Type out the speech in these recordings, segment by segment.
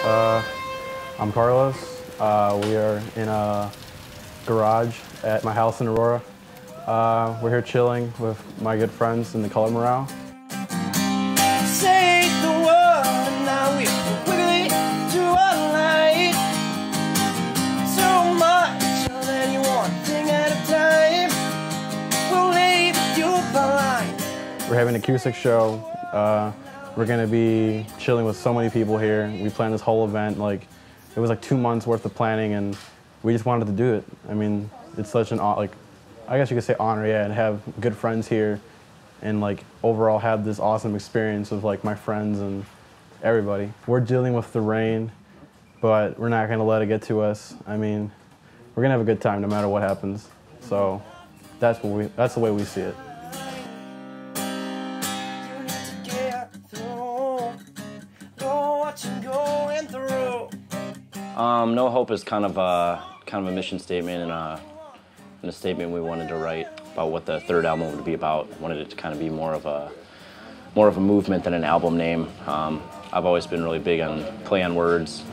I'm Carlos. We are in a garage at my house in Aurora. We're here chilling with my good friends in the Color Morale. Say the word, and now we're wiggling through our light. So much of any one thing at a time. We'll leave you behind. We're having an acoustic show. We're gonna be chilling with so many people here. We planned this whole event, it was like 2 months worth of planning, and we just wanted to do it. I mean, it's such an, I guess you could say honor, yeah, and have good friends here and overall have this awesome experience with my friends and everybody. We're dealing with the rain, but we're not gonna let it get to us. I mean, we're gonna have a good time no matter what happens. So that's the way we see it. No Hope is kind of a mission statement and a statement we wanted to write about what the third album would be about. Wanted it to kind of be more of a movement than an album name. I've always been really big on play on words,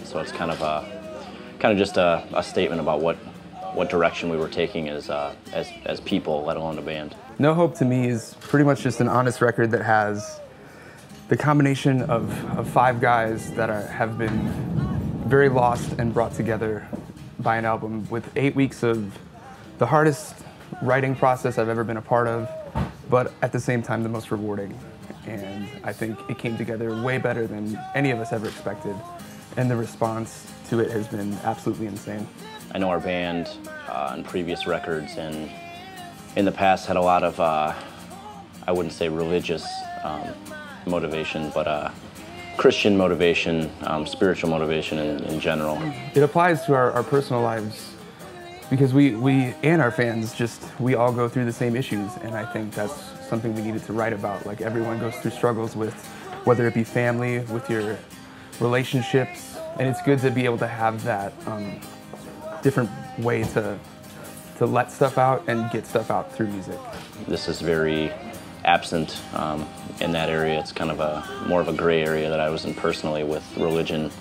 so it's kind of just a statement about what direction we were taking as people, let alone a band. No Hope to me is pretty much just an honest record that has the combination of 5 guys that have been very lost and brought together by an album with 8 weeks of the hardest writing process I've ever been a part of, but at the same time the most rewarding. And I think it came together way better than any of us ever expected, and the response to it has been absolutely insane. I know our band on previous records and in the past had a lot of, I wouldn't say religious motivation, but Christian motivation, spiritual motivation in general. It applies to our personal lives because we and our fans we all go through the same issues, and I think that's something we needed to write about. Everyone goes through struggles with, whether it be family, with your relationships, and it's good to be able to have that different way to let stuff out and get stuff out through music. This is very absent in that area. It's kind of more of a gray area that I was in personally with religion.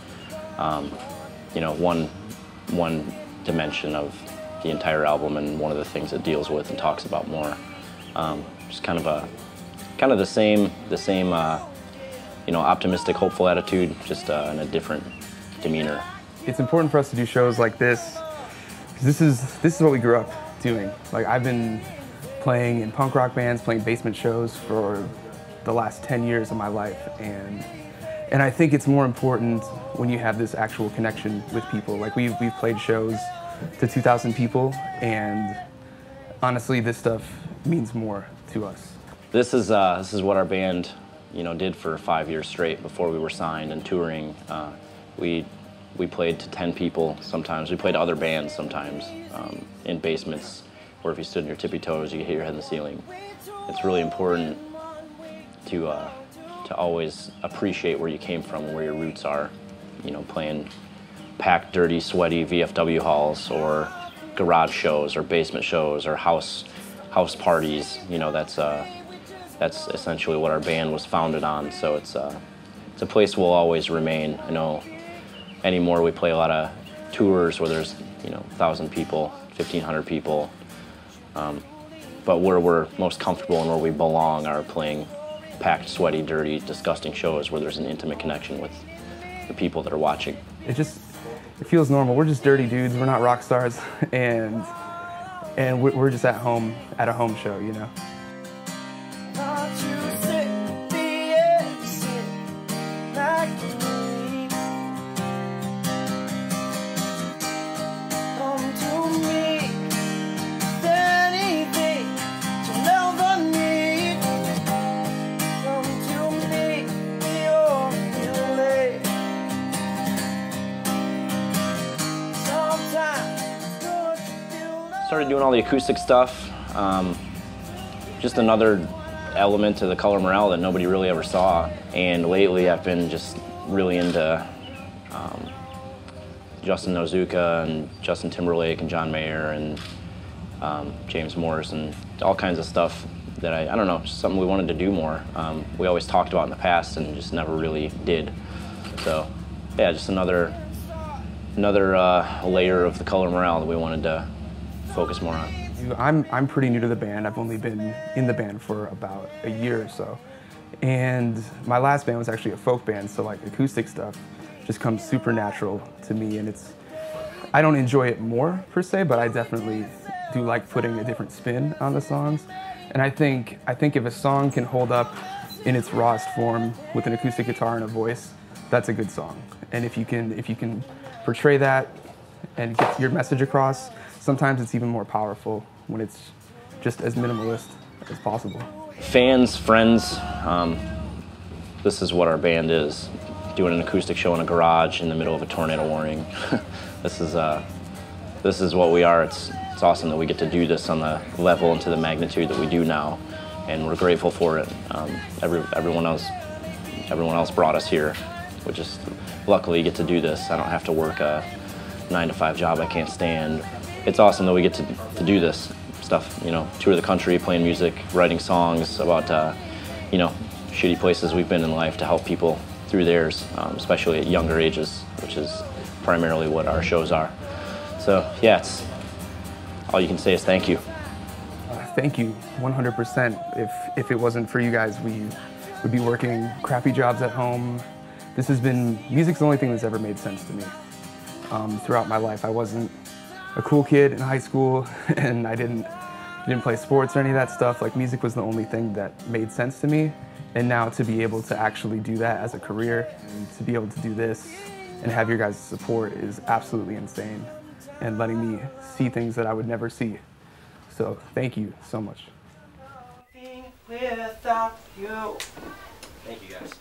You know, one dimension of the entire album, and one of the things it deals with and talks about more. Just kind of the same you know, optimistic, hopeful attitude, just in a different demeanor. It's important for us to do shows like this, because this is what we grew up doing. I've been playing in punk rock bands, playing basement shows for the last 10 years of my life, and I think it's more important when you have this actual connection with people. We've played shows to 2,000 people, and honestly, this stuff means more to us. This is what our band, you know, did for 5 years straight before we were signed and touring. We played to 10 people sometimes. We played to other bands sometimes in basements, where if you stood on your tippy toes, you could hit your head in the ceiling. It's really important to always appreciate where you came from and where your roots are. You know, playing packed, dirty, sweaty VFW halls, or garage shows, or basement shows, or house parties. You know, that's essentially what our band was founded on. So it's a place we'll always remain. I know anymore we play a lot of tours where there's, you know, 1,000 people, 1,500 people. But where we're most comfortable and where we belong are playing packed, sweaty, dirty, disgusting shows where there's an intimate connection with the people that are watching. It feels normal. We're just dirty dudes. We're not rock stars, and we're just at home at a home show, you know. Started doing all the acoustic stuff. Just another element to the Color Morale that nobody really ever saw. And lately I've been just really into Justin Nozuka and Justin Timberlake and John Mayer and James Morris and all kinds of stuff that I don't know, just something we wanted to do more. We always talked about in the past and just never really did. So yeah, just another layer of the Color Morale that we wanted to focus more on. I'm pretty new to the band. I've only been in the band for about a year or so. And my last band was actually a folk band, so like acoustic stuff just comes super natural to me, and I don't enjoy it more per se, but I definitely do like putting a different spin on the songs. And I think if a song can hold up in its rawest form with an acoustic guitar and a voice, that's a good song. And if you can portray that and get your message across, sometimes it's even more powerful when it's just as minimalist as possible. Fans, friends, this is what our band is. Doing an acoustic show in a garage in the middle of a tornado warning. This is what we are. It's awesome that we get to do this on the level and to the magnitude that we do now, and we're grateful for it. Everyone else brought us here. We just luckily get to do this. I don't have to work a 9-to-5 job I can't stand. It's awesome that we get to do this stuff, you know, tour the country, playing music, writing songs about, you know, shitty places we've been in life to help people through theirs, especially at younger ages, which is primarily what our shows are. So yeah, all you can say is thank you. Thank you, 100%. If it wasn't for you guys, we would be working crappy jobs at home. Music's the only thing that's ever made sense to me. Throughout my life, I wasn't a cool kid in high school, and I didn't play sports or any of that stuff. Like, music was the only thing that made sense to me. And now to be able to actually do that as a career, and to be able to do this and have your guys' support is absolutely insane, and letting me see things that I would never see. So thank you so much. Without you. Thank you guys.